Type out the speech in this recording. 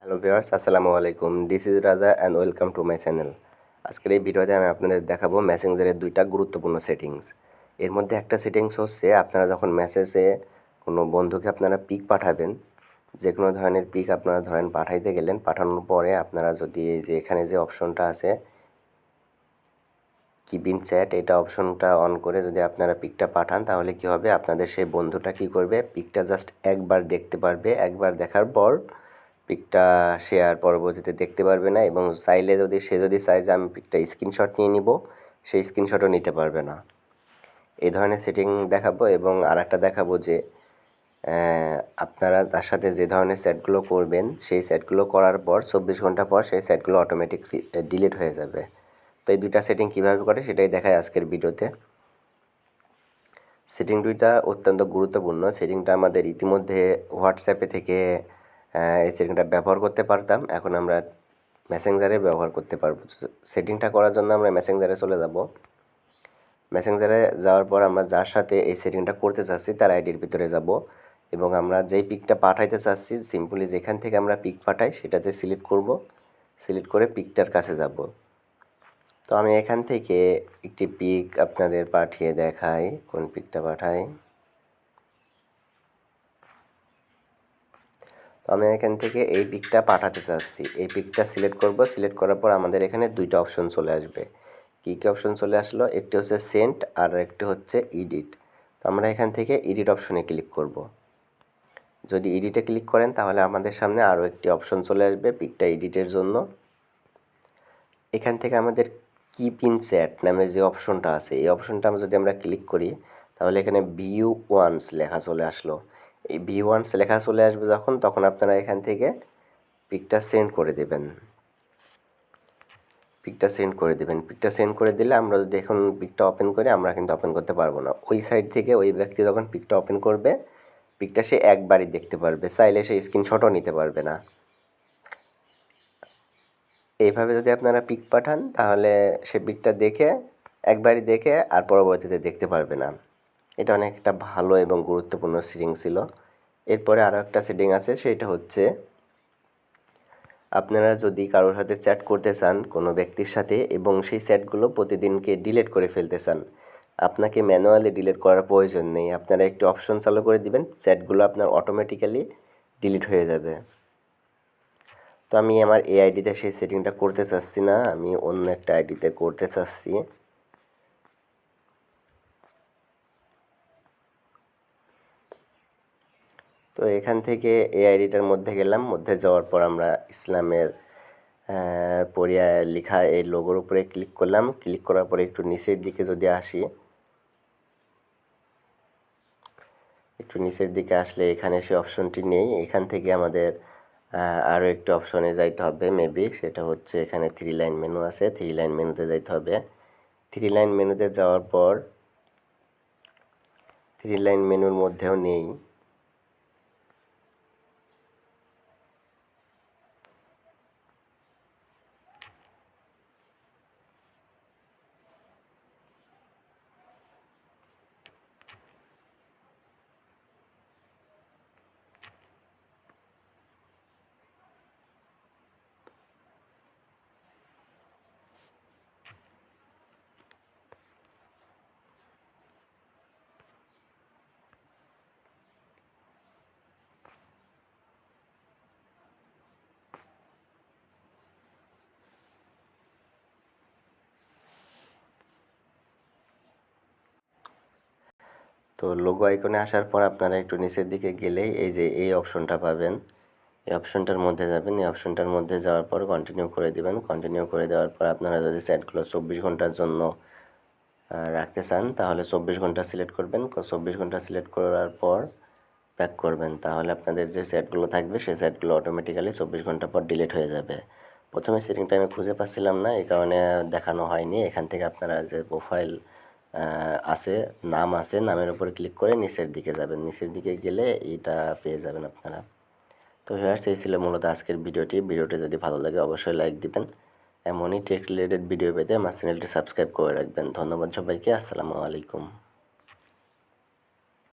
Hello viewers, আসসালামু আলাইকুম। This is রাজা and welcome to my channel. আজকের এই ভিডিওতে আমি আপনাদের দেখাবো মেসেঞ্জারের দুইটা গুরুত্বপূর্ণ সেটিংস। এর মধ্যে একটা সেটিংস হচ্ছে আপনারা যখন মেসেজে কোনো বন্ধুকে আপনারা পিক পাঠাবেন, যে কোনো ধরনের পিক আপনারা ধরেন পাঠাইতে গেলেন, পাঠানোর পরে আপনারা যদি এই যে এখানে যে অপশনটা আছে কিপ ইন চ্যাট, এটা অপশনটা অন করে যদি আপনারা পিকটা পাঠান তাহলে কি হবে, আপনাদের সেই বন্ধুটা কি করবে, পিকটা জাস্ট একবার দেখতে পারবে। একবার দেখার পর পিকটা সে আর পরবর্তীতে দেখতে পারবে না, এবং চাইলে সে যদি চায় যে আমি পিকটা স্ক্রিনশট নিয়ে নিব, সেই স্ক্রিনশটও নিতে পারবে না। এই ধরনের সেটিং দেখাবো, এবং আর একটা দেখাবো যে আপনারা তার সাথে যে ধরনের সেটগুলো করবেন সেই সেটগুলো করার পর 24 ঘন্টা পর সেই সেটগুলো অটোমেটিক ডিলিট হয়ে যাবে। তো এই দুইটা সেটিং কীভাবে করে সেটাই দেখায় আজকের ভিডিওতে। সেটিং দুইটা অত্যন্ত গুরুত্বপূর্ণ। সেটিংটা আমাদের ইতিমধ্যে হোয়াটসঅ্যাপে থেকে এই সেটিংটা ব্যবহার করতে পারতাম, এখন আমরা মেসেঞ্জারে ব্যবহার করতে পারবো। সেটিংটা করার জন্য আমরা মেসেঞ্জারে চলে যাব। মেসেঞ্জারে যাওয়ার পর আমরা যার সাথে এই সেটিংটা করতে চাচ্ছি তার আইডির ভিতরে যাব, এবং আমরা যেই পিকটা পাঠাইতে চাচ্ছি সিম্পলি যেখান থেকে আমরা পিক পাঠাই সেটাতে সিলেক্ট করব। সিলেক্ট করে পিকটার কাছে যাব। তো আমি এখান থেকে একটি পিক আপনাদের পাঠিয়ে দেখাই, কোন পিকটা পাঠাই। তো আমি এখান থেকে এই পিকটা পাঠাতে চাচ্ছি, এই পিকটা সিলেক্ট করব। সিলেক্ট করার পর আমাদের এখানে দুইটা অপশন চলে আসবে। কী কী অপশন চলে আসলো, একটি হচ্ছে সেন্ড আর একটি হচ্ছে এডিট। তো আমরা এখান থেকে এডিট অপশনে ক্লিক করব। যদি এডিটে ক্লিক করেন তাহলে আমাদের সামনে আরও একটি অপশন চলে আসবে পিকটা এডিটের জন্য। এখান থেকে আমাদের কিপ ইন চ্যাট নামে যে অপশনটা আছে, এই অপশনটা যদি আমরা ক্লিক করি তাহলে এখানে ভিউ ওয়ান্স লেখা চলে আসলো। এই ভিউ ওয়ান্স লেখা চলে আসবে যখন, তখন আপনারা এখান থেকে পিকটা সেন্ড করে দেবেন। পিকটা সেন্ড করে দিলে আমরা যদি এখন পিকটা ওপেন করি, আমরা কিন্তু ওপেন করতে পারবো না। ওই সাইড থেকে ওই ব্যক্তি যখন পিকটা ওপেন করবে, পিকটা সে একবারই দেখতে পারবে, চাইলে সে স্ক্রিনশটও নিতে পারবে না। এইভাবে যদি আপনারা পিক পাঠান তাহলে সে পিকটা দেখে একবারই দেখে আর পরবর্তীতে দেখতে পারবে না। এটা অনেক একটা ভালো এবং গুরুত্বপূর্ণ সেটিং ছিল। এরপরে আরও একটা সেটিং আছে, সেটা হচ্ছে আপনারা যদি কারোর সাথে চ্যাট করতে চান কোনো ব্যক্তির সাথে, এবং সেই চ্যাটগুলো প্রতিদিনকে ডিলিট করে ফেলতে চান, আপনাকে ম্যানুয়ালি ডিলিট করার প্রয়োজন নেই। আপনারা একটি অপশন চালু করে দিবেন, চ্যাটগুলো আপনার অটোমেটিক্যালি ডিলিট হয়ে যাবে। তো আমি আমার এই আইডিতে সেই সেটিংটা করতে চাচ্ছি না, আমি অন্য একটা আইডিতে করতে চাচ্ছি। তো এখান থেকে এই আইডিটার মধ্যে গেলাম, মধ্যে যাওয়ার পর আমরা ইসলামের পরিয়া লেখা এই লোগোর উপরে ক্লিক করলাম। ক্লিক করার পরে একটু নিচের দিকে যদি আসি, একটু নিচের দিকে আসলে এখানে সে অপশনটি নেই। এখান থেকে আমাদের আরও একটি অপশনে যাইতে হবে মেবি, সেটা হচ্ছে এখানে 3 লাইন মেনু আছে, 3 লাইন মেনুতে যাইতে হবে। 3 লাইন মেনুতে যাওয়ার পর 3 লাইন মেনুর মধ্যেও নেই। তো লোগো আইকনে আসার পর আপনারা একটু নিচের দিকে গেলেই এই যে এই অপশনটা পাবেন, এই অপশনটার মধ্যে যাবেন। এই অপশনটার মধ্যে যাওয়ার পর কন্টিনিউ করে দিবেন। কন্টিনিউ করে দেওয়ার পর আপনারা যদি চ্যাটগুলো 24 ঘন্টার জন্য রাখতে চান তাহলে 24 ঘন্টা সিলেক্ট করবেন। 24 ঘন্টা সিলেক্ট করার পর ব্যাক করবেন, তাহলে আপনাদের যে সেটগুলো থাকবে সেই সেটগুলো অটোমেটিক্যালি 24 ঘন্টা পর ডিলিট হয়ে যাবে। প্রথমে সেটিংটা আমি খুঁজে পাচ্ছিলাম না, এই কারণে দেখানো হয়নি। এখান থেকে আপনারা যে প্রোফাইল আছে, নাম আছে, নামের উপরে ক্লিক করে নিচের দিকে যাবেন। নিচের দিকে গেলে এটা পেয়ে যাবেন আপনারা। তো ভিউয়ার্স, এই ছিল মূলত আজকের ভিডিওটি। ভিডিওটি যদি ভালো লাগে অবশ্যই লাইক দিবেন। এমনই টেক রিলেটেড ভিডিও পেতে আমার চ্যানেলটি সাবস্ক্রাইব করে রাখবেন। ধন্যবাদ সবাইকে। আসসালামু আলাইকুম।